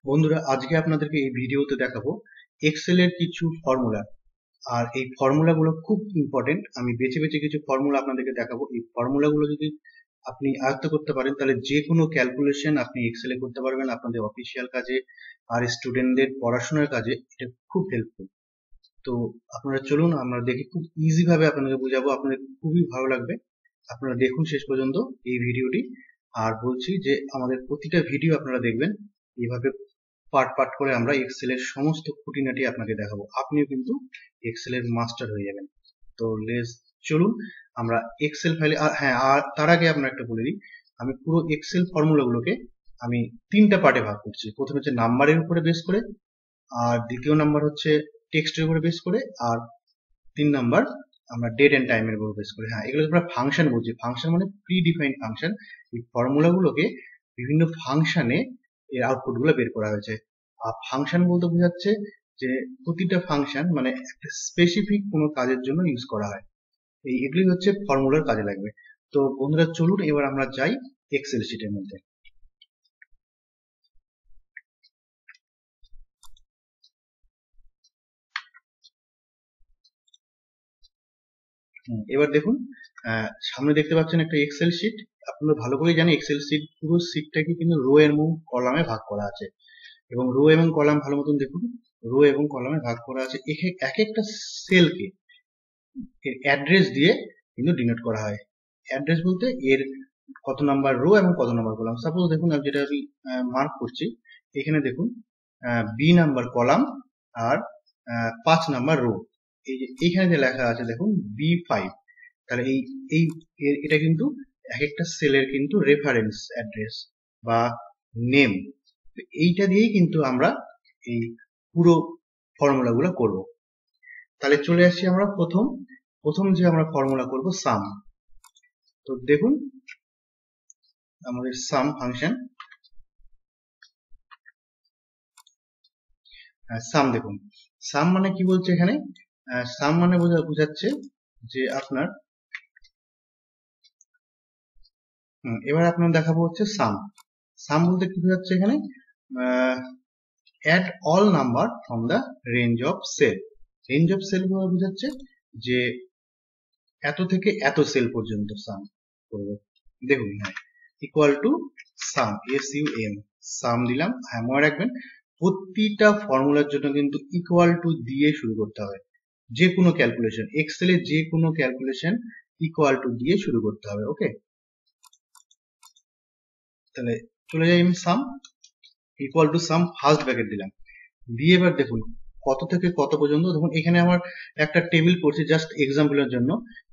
বন্ধুরা, আজকে আপনাদেরকে এই ভিডিওতে দেখাবো এক্সেলের কিছু ফর্মুলা। আর এই ফর্মুলাগুলো খুব ইম্পর্টেন্ট। আমি বেছে বেছে কিছু ফর্মুলা আপনাদেরকে দেখাবো। এই ফর্মুলাগুলো যদি আপনি আয়ত্ত করতে পারেন তাহলে যে কোনো ক্যালকুলেশন আপনি এক্সেলে করতে পারবেন, আপনাদের অফিসিয়াল কাজে আর স্টুডেন্টদের পড়াশোনার কাজে এটা খুব হেল্পফুল। তো আপনারা চলুন আমরা দেখি, খুব ইজি ভাবে আপনাদের বোঝাবো, আপনাদের খুবই ভালো লাগবে। আপনারা দেখুন শেষ পর্যন্ত এই ভিডিওটি। আর বলছি যে আমাদের প্রতিটা ভিডিও আপনারা দেখবেন, এইভাবে পার্ট পার্ট করে আমরা এক্সেলের সমস্ত খুঁটিনাটি আপনাকে দেখাবো। আপনিও কিন্তু এক্সেলের মাস্টার হয়ে যাবেন। তো চলুন আমরা এক্সেল ফাইলে, হ্যাঁ, আর তার আগে আপনার একটা বলে দিই, আমি পুরো এক্সেল ফর্মুলাগুলোকে আমি তিনটা পার্টে ভাগ করছি। প্রথমে হচ্ছে নাম্বারের উপরে বেস করে, আর দ্বিতীয় নাম্বার হচ্ছে টেক্সটের উপরে বেস করে, আর 3 নাম্বার আমরা ডেট এন্ড টাইমের উপর বেস করে। হ্যাঁ, এগুলো আমরা ফাংশন বলছি। ফাংশন মানে প্রি ডিফাইন্ড ফাংশন। এই ফর্মুলাগুলোকে বিভিন্ন ফাংশনে এর আউটপুট গুলো বের করা হয়েছে। আর ফাংশন বলতে বোঝাচ্ছে যে প্রতিটা ফাংশন মানে একটা স্পেসিফিক কোনো কাজের জন্য ইউজ করা হয়। এগুলি হচ্ছে ফর্মুলার কাজে লাগবে। তো বন্ধুরা চলুন এবার আমরা যাই এক্সেল শিটের মধ্যে। এবার দেখুন, সামনে দেখতে পাচ্ছেন একটা এক্সেল শিট। আপনারা ভালো করে জানেন এক্সেল শিট, পুরো শিটটাকে কিন্তু রো এবং কলামে ভাগ করা আছে। এবং রো এবং কলাম ভালো মতন দেখুন, রো এবং কলামে ভাগ করা আছে। এক একটা সেলকে এর অ্যাড্রেস দিয়ে কিন্তু ডিনোট করা হয়। অ্যাড্রেস বলতে এর কত নাম্বার রো এবং কত নাম্বার কলাম। সাপোজ দেখুন যেটা আমি মার্ক করছি, এখানে দেখুন বি নাম্বার কলাম আর 5 নাম্বার রো। এইখানে যে লেখা আছে দেখুন B5, তাহলে এই এটা কিন্তু এক একটা সেলের কিন্তু রেফারেন্স অ্যাড্রেস বা নেম। এইটা দিয়েই কিন্তু আমরা এই পুরো ফর্মুলা গুলো করব। তাহলে চলে আসছি আমরা প্রথম যে আমরা ফর্মুলা করব সাম। তো দেখুন আমাদের সাম ফাংশন, সাম দেখুন, সাম মানে কি বলছে এখানে, সাম মানে বোঝাচ্ছে যে আপনার, এবার আপনার দেখাবো হচ্ছে সাম। সাম বলতে কি বোঝাচ্ছে এখানে, add all number from the range of cell. Range of cell বোঝাচ্ছে যে এত থেকে এত সেল পর্যন্ত সাম করবো। দেখুন হ্যাঁ, ইকুয়াল টু সাম, SUM, সাম দিলাম। হ্যাঁ, মনে রাখবেন প্রতিটা ফর্মুলার জন্য কিন্তু ইকুয়াল টু দিয়ে শুরু করতে হবে। যে কোনো ক্যালকুলেশন, এক্সেলে যে কোনো ক্যালকুলেশন ইকুয়াল টু দিয়ে শুরু করতে হবে। ওকে, তাহলে চলে যাই আমি sum, equal to sum, first bracket দিলাম। দিয়ে এবার দেখুন কত থেকে কত পর্যন্ত। দেখুন এখানে আমার একটা টেবিল করছি জাস্ট এক্সাম্পলের জন্য,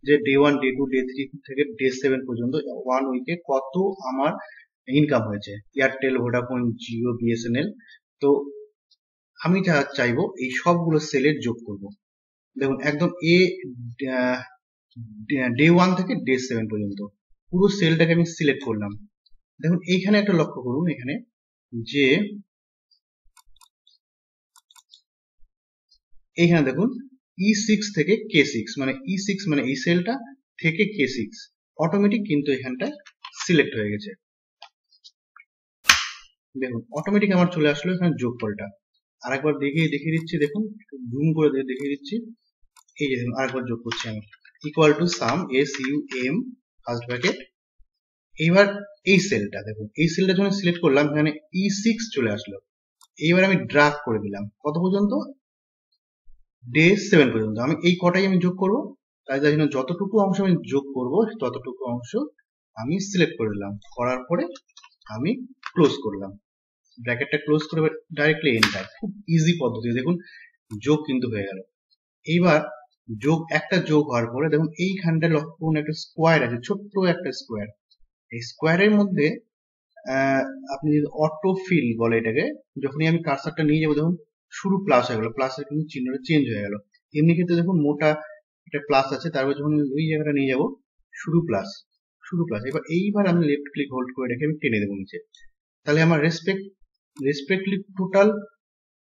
যে ডে 1, ডে 2, ডে 3 থেকে ডে 7 পর্যন্ত 1 উইকে কত আমার ইনকাম হয়েছে, এয়ারটেল, ভোডাফোন, জিও, BSNL। তো আমি চাইবো এই সবগুলো সেলের যোগ করব। দেখুন একদম ডে 1 থেকে ডে 7 পর্যন্ত পুরো সেলটাকে আমি সিলেক্ট করলাম। দেখুন এইখানে একটা লক্ষ্য করুন, এখানে যে এইখানে দেখুন E6 থেকে K6, মানে E6 মানে এই সেলটা থেকে K6 অটোমেটিক কিন্তু এখানটা সিলেক্ট হয়ে গেছে। দেখুন অটোমেটিক আমার চলে আসলো এখানে যোগফলটা। আরেকবার দেখিয়ে দিচ্ছি, দেখুন জুম করে দেখিয়ে দিচ্ছি। এই যে দেখুন আরেকবার যোগ করছি আমি, equal to some, SUM, first bracket. এইবার এই সেলটা দেখুন, এই সেলটা যখন সিলেক্ট করলাম এখানে E6 চলে আসলো। এইবার আমি ড্রাগ করে দিলাম কত পর্যন্ত, ডে 7 পর্যন্ত। আমি এই কটাই আমি যোগ করব, তাই জন্য যতটুকু অংশ আমি যোগ করব ততটুকু অংশ আমি সিলেক্ট করে দিলাম। করার পরে আমি ক্লোজ করলাম, ব্র্যাকেটটা ক্লোজ করে ডাইরেক্টলি এন্টার। খুব ইজি পদ্ধতি। দেখুন যোগ কিন্তু হয়ে গেল। এইবার একটা যোগ হওয়ার পরে দেখুন এইখানটা লক্ষ্য করুন, একটা স্কোয়ার আছে, ছোট্ট একটা স্কোয়ার। এই স্কোয়ারের মধ্যে আপনি যদি অটো ফিল বলে এটাকে, যখনই আমি কার্সারটা নিয়ে যাবো দেখুন শুরু প্লাস হয়ে গেল, প্লাসের কিন্তু চিহ্নটা চেঞ্জ হয়ে গেল। এমনি ক্ষেত্রে দেখুন মোটা একটা প্লাস আছে, তারপর যখন ওই জায়গাটা নিয়ে যাব শুরু প্লাস, শুরু প্লাস। এইবার আমি লেফট ক্লিক হোল্ড করে রেখে আমি টেনে দেবো নিচে। তাহলে আমার রেসপেক্টলি টোটাল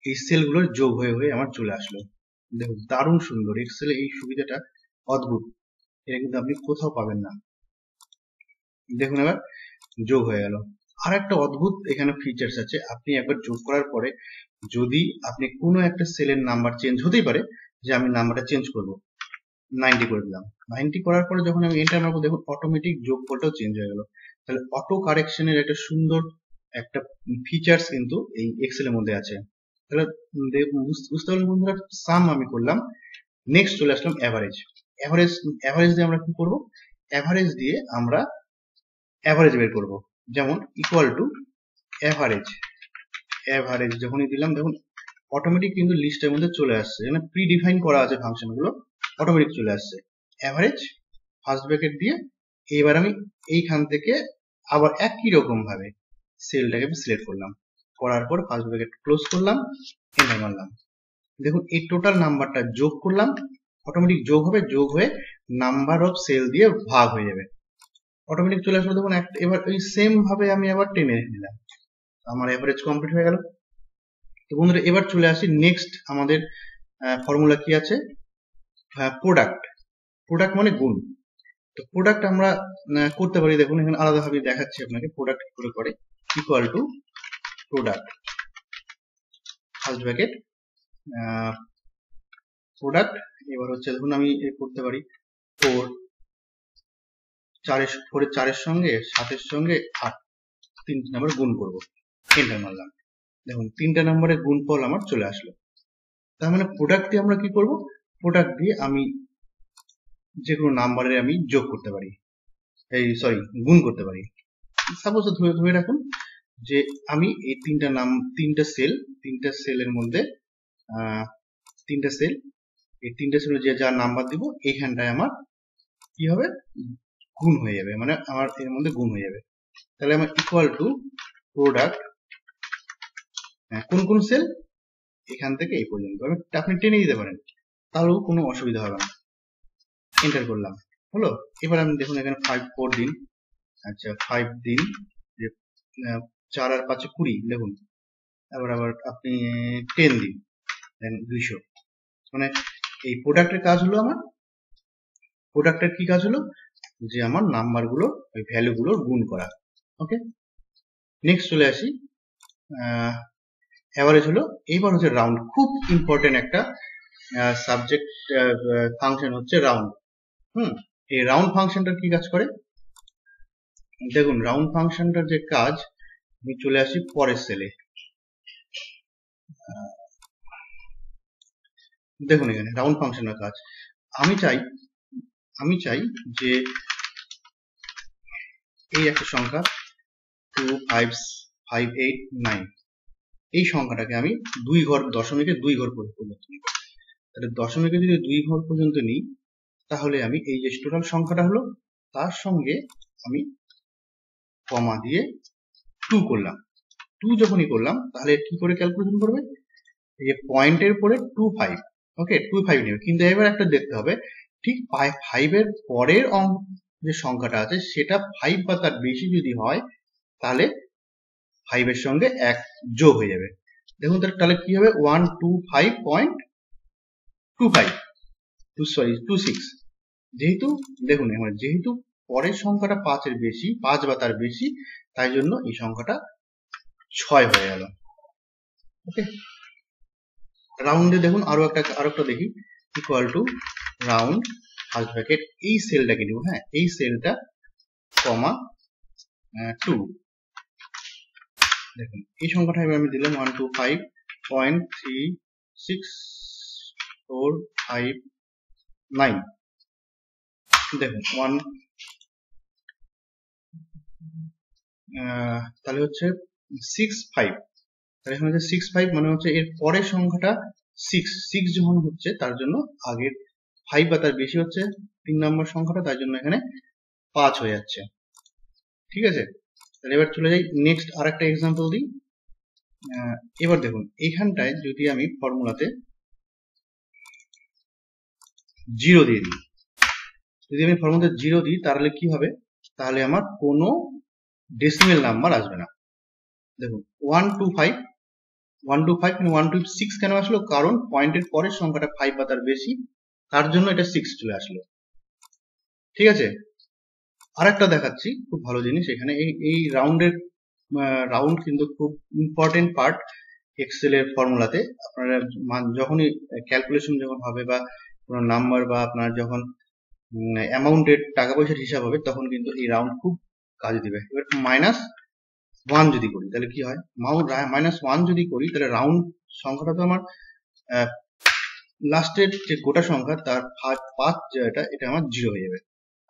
এই সেলগুলোর যোগ হয়ে হয়ে আমার চলে আসলো। দেখুন দারুণ সুন্দর, এক্সেলে এই সুবিধাটা অদ্ভুত, এটা কিন্তু আপনি কোথাও পাবেন না। দেখুন এবার যোগ হয়ে গেল। আর একটা অদ্ভুত এখানে ফিচার্স আছে, আপনি একবার যোগ করার পরে যদি আপনি কোনো একটা সেলের নাম্বার চেঞ্জ হতেই পারে, যে আমি নাম্বারটা চেঞ্জ করব, 90 করে দিলাম, 90 করার পরে যখন আমি এন্টার মারবো দেখুন অটোমেটিক যোগফলটাও চেঞ্জ হয়ে গেল। তাহলে অটো কারেকশনের একটা সুন্দর একটা ফিচার্স কিন্তু এই এক্সেল এর মধ্যে আছে। তাহলে বুঝতে পারলেন বন্ধুরা, সাম আমি করলাম, নেক্সট চলে আসলাম অ্যাভারেজ। অ্যাভারেজ দিয়ে আমরা কি করব, অ্যাভারেজ দিয়ে আমরা অ্যাভারেজ বের করব। যেমন ইকুয়াল টু অ্যাভারেজ যখনই দিলাম দেখুন অটোমেটিক কিন্তু লিস্টের মধ্যে চলে আসছে, এখানে প্রি ডিফাইন করা আছে ফাংশনগুলো, অটোমেটিক চলে আসছে। অ্যাভারেজ ফার্স্ট ব্র্যাকেট দিয়ে এবার আমি এইখান থেকে আবার একই রকম ভাবে সেলটাকে সিলেক্ট করলাম, করার পর ফার্স্ট ব্র্যাকেট ক্লোজ করলাম, এন্টার মারলাম। দেখুন এই টোটাল নাম্বারটা যোগ করলাম, অটোমেটিক যোগ হবে, যোগ হয়ে নাম্বার অফ সেল দিয়ে ভাগ হয়ে যাবে, অটোমেটিক চলে আসবে। দেখুন এবার ওই সেম ভাবে আমি আবার টেনে নিলাম, আমার এভারেজ কমপ্লিট হয়ে গেল। তো বন্ধুরা এবার চলে আসি নেক্সট, আমাদের ফর্মুলা কি আছে, প্রোডাক্ট মানে গুণ। তো প্রোডাক্ট আমরা করতে পারি, দেখুন এখানে আলাদাভাবে দেখাচ্ছি আপনাকে প্রোডাক্ট কি করে করে। Equal to product first bracket product, এবার হচ্ছে দেখুন আমি করতে পারি 4-এর সঙ্গে 7-এর সঙ্গে 8, 3 নাম্বার গুণ করব, এন্টার মারলাম। দেখুন 3টে নম্বরের গুণফল আমার চলে আসলো। তার মানে প্রোডাক্ট দিয়ে আমরা কি করব, প্রোডাক্ট দিয়ে আমি যে কোনো নাম্বারের আমি যোগ করতে পারি, গুণ করতে পারি। সাপোজ ধরে রাখুন যে আমি এই তিনটা সেলের মধ্যে এই তিনটা সেলে যে যা নাম্বার দিব এইখানটায় আমার কি হবে, গুণ হয়ে যাবে, মানে আমার এর মধ্যে গুণ হয়ে যাবে। তাহলে আমার ইকুয়াল টু প্রোডাক্ট কোন কোন সেল, এখান থেকে এই পর্যন্ত আপনি টেনে দিতে পারেন, তাহলেও কোনো অসুবিধা হবে না। এন্টার করলাম, হলো। এবার আমি দেখুন এখানে 4 দিন, আচ্ছা 5 দিন, 4 আর 5 20, দেখুন আবার আপনি 10 দিন, দেন 200। মানে এই প্রোডাক্টের কাজ হলো, আমার প্রোডাক্টের কি কাজ হলো, যে আমার নাম্বারগুলো ওই ভ্যালুগুলোর গুণ করা। ওকে, নেক্সট চলে আসি অ্যাভারেজ হলো। এইবার হচ্ছে রাউন্ড, খুব ইম্পর্টেন্ট একটা সাবজেক্ট ফাংশন হচ্ছে রাউন্ড। এই রাউন্ড ফাংশনটার কি কাজ করে, দেখুন রাউন্ড ফাংশনটার যে কাজ, আমি চলে আসি পরের সেলে, দেখুন এখানে রাউন্ড ফাংশনের কাজ, আমি চাই যে এই একটা সংখ্যা 2 5 5 8 9, এই সংখ্যাটাকে আমি দশমিকে 2 ঘর পর্যন্ত নিই। তাহলে দশমিকে যদি 2 ঘর পর্যন্ত নিই, তাহলে আমি এই যে টোটাল সংখ্যাটা হলো তার সঙ্গে আমি কমা দিয়ে 2 করলাম। 2 যখনই করলাম তাহলে কি করে ক্যালকুলেশন করবে, এই যে পয়েন্টের পরে 25, ওকে 25 নেবে, কিন্তু এবার একটা দেখতে হবে ঠিক 5 এর পরের যে সংখ্যাটা আছে সেটা 5 বা তার বেশি যদি হয়, তাহলে 5 এর সঙ্গে 1 যোগ হয়ে যাবে। দেখুন তাহলে কি হবে, 125.26, যেহেতু দেখুন যেহেতু পরের সংখ্যাটা 5 এর বেশি, 5 বা তার বেশি, তাই জন্য এই সংখ্যাটা 6 হয়ে গেল। ওকে, রাউন্ডে দেখুন আরো একটা দেখি, equal to round first bracket, এই সেলটাকে নিব, হ্যাঁ এই সেলটা কমা 2, দেখুন এই সংখ্যাটা আমি দিলাম 125.36459, দেখুন তাহলে হচ্ছে 65, তাহলে এখানে 65 মানে হচ্ছে এর পরের সংখ্যাটা 6 যখন হচ্ছে তার জন্য আগের 5 বা তার বেশি হচ্ছে 3 নম্বর সংখ্যাটা, তাই জন্য এখানে 5 হয়ে যাচ্ছে। ঠিক আছে, তাহলে এবার চলে যাই নেক্সট আরেকটা এক্সাম্পল দিই। এবার দেখুন এইখানটায় যদি আমি ফর্মুলাতে 0 দিয়ে দিই, যদি আমি ফর্মুলাতে 0 দিই তাহলে কি হবে, তাহলে আমার কোনো ডেসিমেল নাম্বার আসবে না। দেখুন 125 মানে 126 কেন আসলো, কারণ পয়েন্টের পরের সংখ্যাটা 5 বা তার বেশি, তার জন্য এটা 6 চলে আসলো। ঠিক আছে, আরেকটা দেখাচ্ছি খুব ভালো জিনিস, এখানে এই রাউন্ডের রাউন্ড কিন্তু খুব ইম্পর্টেন্ট পার্ট এক্সেল এর ফর্মুলাতে। আপনারা যখনই ক্যালকুলেশন যখন হবে বা কোনো নাম্বার বা আপনার যখন অ্যামাউন্টের টাকা পয়সার হিসাব হবে তখন কিন্তু এই রাউন্ড খুব কাজে দিবে। এবার -1 যদি করি তাহলে কি হয়, -1 যদি করি তাহলে রাউন্ড সংখ্যাটা তো আমার লাস্টের যে গোটা সংখ্যা তার 5 এটা আমার 0 হয়ে যাবে।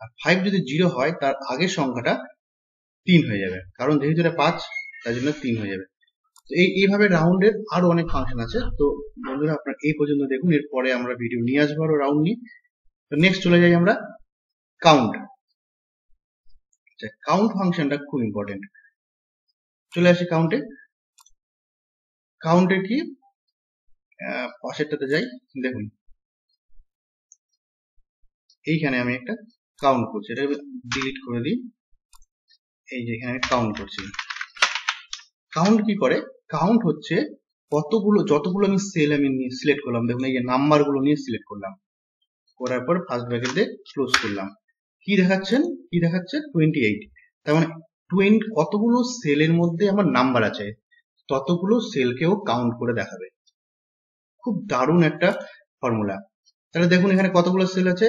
আর 5 যদি 0 হয় তার আগের সংখ্যাটা 3 হয়ে যাবে, কারণ যেহেতু এটা 5 তার জন্য 3 হয়ে যাবে। তো এইভাবে রাউন্ডের আরো অনেক ফাংশন আছে। তো বন্ধুরা আপনারা এই পর্যন্ত দেখুন, এরপরে আমরা ভিডিও নিয়ে আসবো আরো রাউন্ড নিয়ে। তো নেক্সট চলে যাই আমরা কাউন্ট। কাউন্ট ফাংশনটা খুব ইম্পর্টেন্ট। চলে আসি কাউন্টে। কাউন্টে কি পাশেরটাতে যাই, দেখুন এইখানে আমি একটা কাউন্ট করছি, এটা ডিলিট করে দিই। এই যে এখানে কাউন্ট করছি। কাউন্ট কি করে, কাউন্ট হচ্ছে যতগুলো আমি সেল আমি সিলেক্ট করলাম, দেখুন এই যে নাম্বার গুলো নিয়ে সিলেক্ট করলাম, করার পর ফার্স্ট ব্র্যাকেট দিয়ে ক্লোজ করলাম। কি দেখাচ্ছে 28। তার মানে কতগুলো সেলের মধ্যে আমার নাম্বার আছে ততগুলো সেলকেও কাউন্ট করে দেখাবে। খুব দারুণ একটা ফর্মুলা। তাহলে দেখুন এখানে কতগুলো সেল আছে,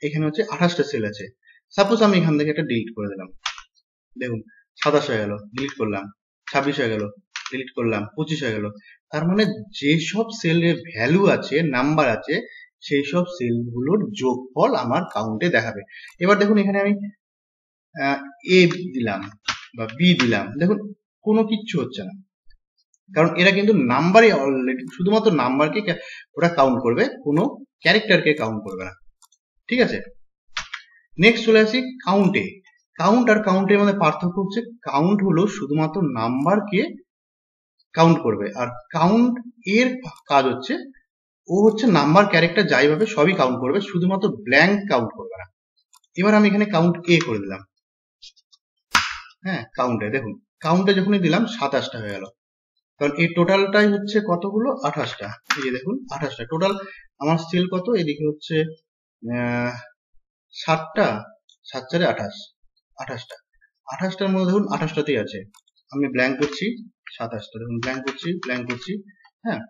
এখানে হচ্ছে 28টা সেল আছে। সাপোজ আমি এখান থেকে একটা ডিলিট করে দিলাম, দেখুন 27 হয়ে গেল, ডিলিট করলাম, 26 হয়ে গেল, ডিলিট করলাম, 25 হয়ে গেল। তার মানে যেসব সেলের ভ্যালু আছে, নাম্বার আছে, সেই সব সেলগুলোর যোগফল আমার কাউন্টে দেখাবে। এবার দেখুন এখানে আমি এ দিলাম বা বি দিলাম, দেখুন কোনো কিচ্ছু হচ্ছে না, কারণ এরা কিন্তু নাম্বারই অলরেডি, শুধুমাত্র নাম্বারকে ওরা কাউন্ট করবে, কোনো ক্যারেক্টারকে কাউন্ট করবে না। ঠিক আছে, নেক্সট চলে আসি কাউন্টে। কাউন্ট আর কাউন্টের মধ্যে পার্থক্য হচ্ছে, কাউন্ট হলো শুধুমাত্র নাম্বারকে কাউন্ট করবে, আর কাউন্ট এর কাজ হচ্ছে ও হচ্ছে নাম্বার ক্যারেক্টার যাই ভাবে সবই কাউন্ট করবে, শুধুমাত্র ব্ল্যাঙ্ক কাউন্ট করবে না। এবার আমি এখানে কাউন্ট এ করে দিলাম। হ্যাঁ, কাউন্টে দেখুন, কাউন্টে যখনই দিলাম 27টা হয়ে গেল, কারণ এই টোটালটাই হচ্ছে কতগুলো, 28টা। এই যে দেখুন 28টা টোটাল আমার সেল কত, এদিকে হচ্ছে 7টা, 7 4 28, 28টা। 28টার মধ্যে দেখুন 28টাতেই আছে, আমি ব্ল্যাঙ্ক করছি 27টা, দেখুন ব্ল্যাঙ্ক করছি। হ্যাঁ,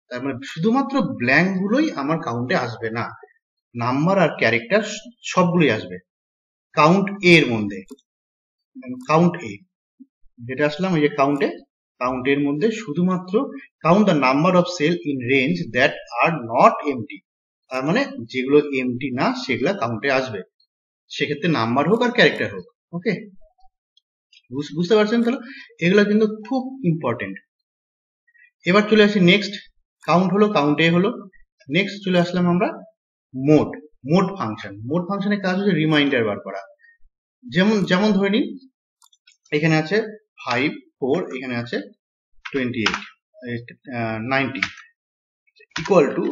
তার মানে শুধুমাত্র ব্ল্যাঙ্ক গুলোই আমার কাউন্টে আসবে না, নাম্বার আর ক্যারেক্টার সবগুলোই আসবে কাউন্ট এর মধ্যে। কাউন্ট এ যেটা আসলাম, এই যে কাউন্টের মধ্যে শুধুমাত্র count the number of cell in range that are not empty, তার মানে যেগুলো এমটি না সেগুলা কাউন্টে আসবে, সেক্ষেত্রে নাম্বার হোক আর ক্যারেক্টার হোক। ওকে, বুঝতে পারছেন? তাহলে এগুলো কিন্তু খুব ইম্পর্টেন্ট। এবার চলে আসি নেক্সট, কাউন্ট হলো, কাউন্ট এ হলো। নেক্সট চলে আসলাম আমরা মোড ফাংশন। মোড ফাংশনের কাজ হচ্ছে রিমাইন্ডার বার করা। যেমন ধরে নিন এখানে আছে 5 4, এখানে আছে 28 90 ইকুয়াল টু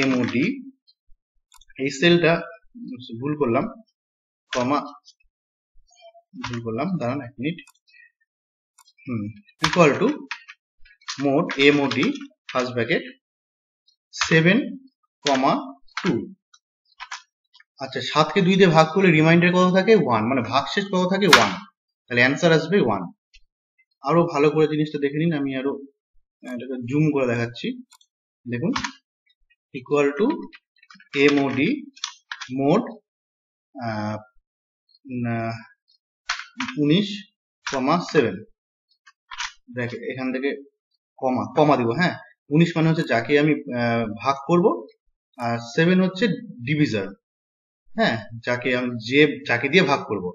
MOD, এই সেলটা ভুল করলাম, দাঁড়ান 1 minute, equal to mode MOD first bracket 7,2। আচ্ছা, 7কে 2 দিয়ে ভাগ করলে রিমাইন্ডার কত থাকে, 1, মানে ভাগশেষ কত থাকে, 1, তাহলে অ্যান্সার আসবে 1। আরো ভালো করে জিনিসটা দেখে নিন, আমি আরো এটাকে জুম করে দেখাচ্ছি। দেখুন ইকুয়াল টু MOD মোড 19,7, দেখ এখান থেকে কমা দিব। হ্যাঁ, 19 মানে হচ্ছে যাকে আমি ভাগ করব, আর 7 হচ্ছে ডিভিজার। হ্যাঁ, যাকে দিয়ে ভাগ করব।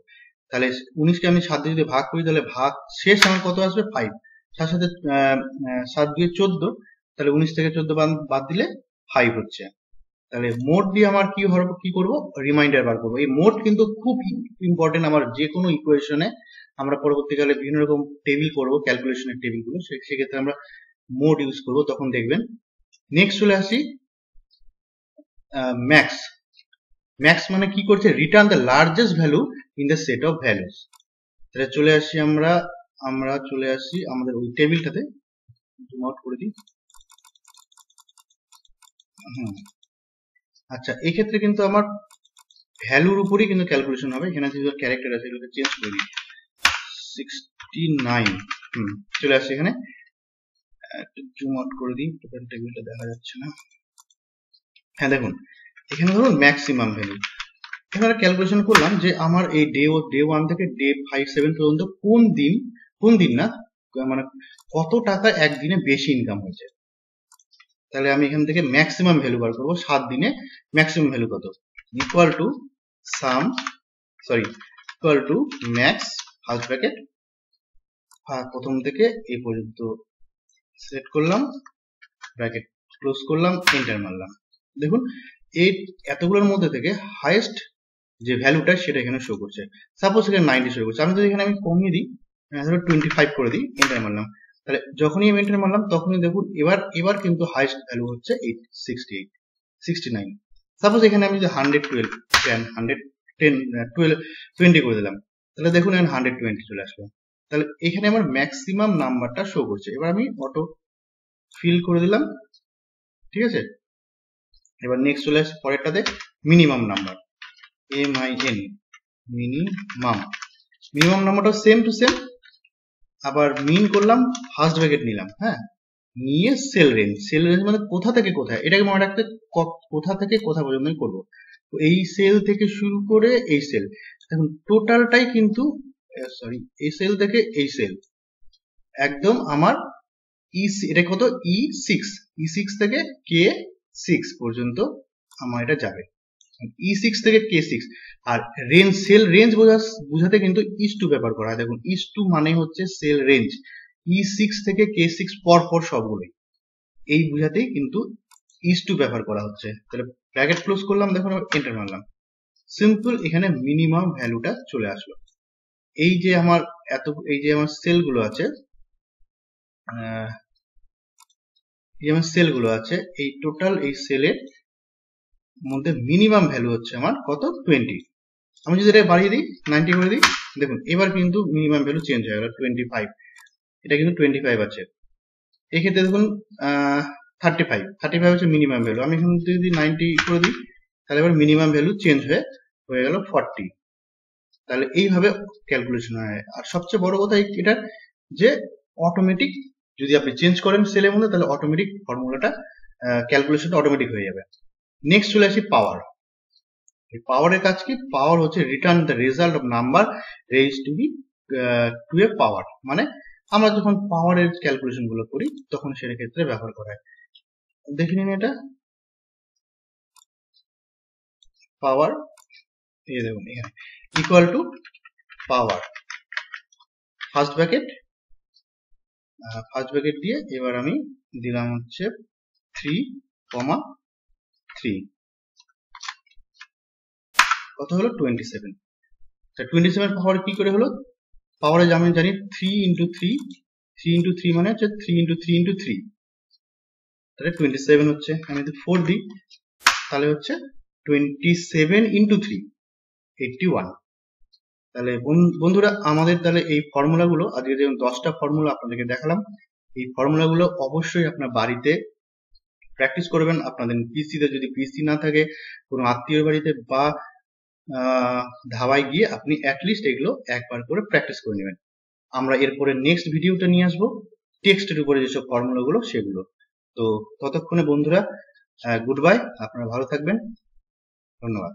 তাহলে 19কে আমি 7 দিয়ে যদি ভাগ করি তাহলে ভাগ শেষ আমার কত আসবে, 5। তার সাথে 7 দিয়ে 14, তাহলে 19 থেকে 14 বাদ দিলে 5 হচ্ছে। তাহলে মোড দিয়ে আমার কি করব, রিমাইন্ডার বার করবো। এই মোড কিন্তু খুব ইম্পর্টেন্ট, আমার যে কোনো ইকুয়েশনে আমরা পরবর্তীকালে বিভিন্ন রকম টেবিল করব, ক্যালকুলেশনের টেবিল গুলো, সেক্ষেত্রে আমরা মোড ইউজ করব, তখন দেখবেন। নেক্সট চলে আসি ম্যাক্স। ম্যাক্স মানে কি করছে, return the largest value in the set of values. তাহলে চলে আসি আমরা চলে আসি আমাদের ওই টেবিলটাতে, জুম আউট করে দিই। আচ্ছা, এই ক্ষেত্রে কিন্তু আমার ভ্যালুর উপরই কিন্তু ক্যালকুলেশন হবে। এখানে যে ক্যারেক্টার আছে এগুলোকে চেঞ্জ করে দিই, 69 চলে আসছে এখানে। একটু জুম আউট করে দিই, টোটাল টেবিলটা দেখা যাচ্ছে না। হ্যাঁ দেখুন, এখানে ধরুন ম্যাক্সিমাম ভ্যালু। এখানে ক্যালকুলেশন করলাম যে আমার এই ডে 1 থেকে ডে 5-7 পর্যন্ত কোন দিন না মানে কত টাকা একদিনে বেশি ইনকাম হয়েছে। তাহলে আমি এখান থেকে ম্যাক্সিমাম ভ্যালু বার করবো। 7 দিনে ম্যাক্সিমাম ভ্যালু কত, equal to max first bracket প্রথম থেকে এই পর্যন্ত সেট করলাম, ব্র্যাকেট ক্লোজ করলাম, এন্টার মারলাম। দেখুন এই এতগুলোর মধ্যে থেকে হাইয়েস্ট যে ভ্যালুটা সেটা এখানে শো করছে। সাপোজ এখানে 90 শো করছে, আমি যদি এখানে কমিয়ে দিই, ধরো 25 করে দিই, এন্টার মারলাম, তাহলে যখনই আমি এন্টার মারলাম তখনই দেখুন এবার কিন্তু হাইয়েস্ট ভ্যালু হচ্ছে 69। সাপোজ এখানে আমি যদি 120 করে দিলাম, তাহলে দেখুন এখানে 120 চলে আসলো। তাহলে এখানে আমার ম্যাক্সিমাম নাম্বারটা শো করছে। এবার আমি অটো ফিল করে দিলাম, ঠিক আছে। এবার নেক্সট চলে আসছে পরেরটাতে, মিনিমাম নাম্বার, MIN, মিনিমাম নাম্বারটা সেম টু সেম। আবার মিন করলাম, ফার্স্ট ব্র্যাকেট নিলাম, হ্যাঁ, নিয়ে সেল রেঞ্জ মানে কোথা থেকে কোথায়, এটাকে মনে রাখতে কোথা থেকে কোথা পর্যন্ত করবো। তো এই সেল থেকে শুরু করে এই সেল, দেখুন টোটালটাই কিন্তু এই সেল থেকে এই সেল একদম আমার এটা কত, E6 থেকে K6 পর্যন্ত আমার এটা যাবে। E6 থেকে K6। আর রেঞ্জ, সেল রেঞ্জ বোঝাতে কিন্তু ইস2 ব্যবহার করা হয়। দেখুন ইস2 মানে হচ্ছে সেল রেঞ্জ, E6 থেকে K6 পর সবগুলোই, এই বোঝাতেই কিন্তু ইস2 ব্যবহার করা হচ্ছে। তাহলে ব্র্যাকেট ক্লোজ করলাম, দেখুন এন্টার মারলাম, সিম্পল এখানে মিনিমাম ভ্যালুটা চলে আসলো। এই যে আমার সেলগুলো আছে, এই টোটাল এই সেলের মধ্যে মিনিমাম ভ্যালু হচ্ছে আমার কত, 20। আমি যদি এটা বাড়িয়ে দিই, 90 করে দিই, দেখুন এবার কিন্তু মিনিমাম ভ্যালু চেঞ্জ হয়ে গেল 25। এটা কিন্তু 25 আছে। এক্ষেত্রে দেখুন 35 হচ্ছে মিনিমাম ভ্যালু। আমি এখানে যদি 90 করে দিই, তাহলে এবার মিনিমাম ভ্যালু চেঞ্জ হয়ে গেল 40। তাহলে এইভাবে ক্যালকুলেশন হয়। আর সবচেয়ে বড় কথা এটা যে অটোমেটিক যদি আপনি চেঞ্জ করেন সেলের মধ্যে, তাহলে অটোমেটিক ফর্মুলাটা ক্যালকুলেশনটা অটোমেটিক হয়ে যাবে। নেক্সট চলে আসি পাওয়ার। পাওয়ারের কাজ কি, পাওয়ার হচ্ছে return the result of number raise to a power. মানে আমরা যখন পাওয়ারের ক্যালকুলেশন গুলো করি তখন সেটা ক্ষেত্রে ব্যবহার করা হয়। দেখে নিন এটা পাওয়ার, এই দেখুন এখানে equal to power first bracket দিয়ে এবার আমি দিলাম হচ্ছে 3,3, কত হলো 27। 27 পাওয়ার কি করে হলো, পাওয়ারে আমি জানি 3 ইন্টু 3 মানে হচ্ছে 3 ইন্টু 3, তাহলে 27 হচ্ছে। আমি যদি 4 দিই তাহলে হচ্ছে 27 ইন্টু 3, 81। তাহলে বন্ধুরা আমাদের তাহলে এই ফর্মুলাগুলো, আজকে যেমন 10টা ফর্মুলা আপনাদেরকে দেখালাম, এই ফর্মুলাগুলো অবশ্যই আপনার বাড়িতে প্র্যাকটিস করবেন। আপনাদের পিসিতে যদি পিসি না থাকে, কোনো আত্মীয় বাড়িতে বা ধাবায় গিয়ে আপনি অ্যাটলিস্ট এগুলো একবার করে প্র্যাকটিস করে নেবেন। আমরা এরপরে নেক্সট ভিডিওটা নিয়ে আসবো টেক্সটের উপরে যেসব ফর্মুলাগুলো সেগুলো। তো ততক্ষণে বন্ধুরা গুড বাই, আপনারা ভালো থাকবেন, ধন্যবাদ।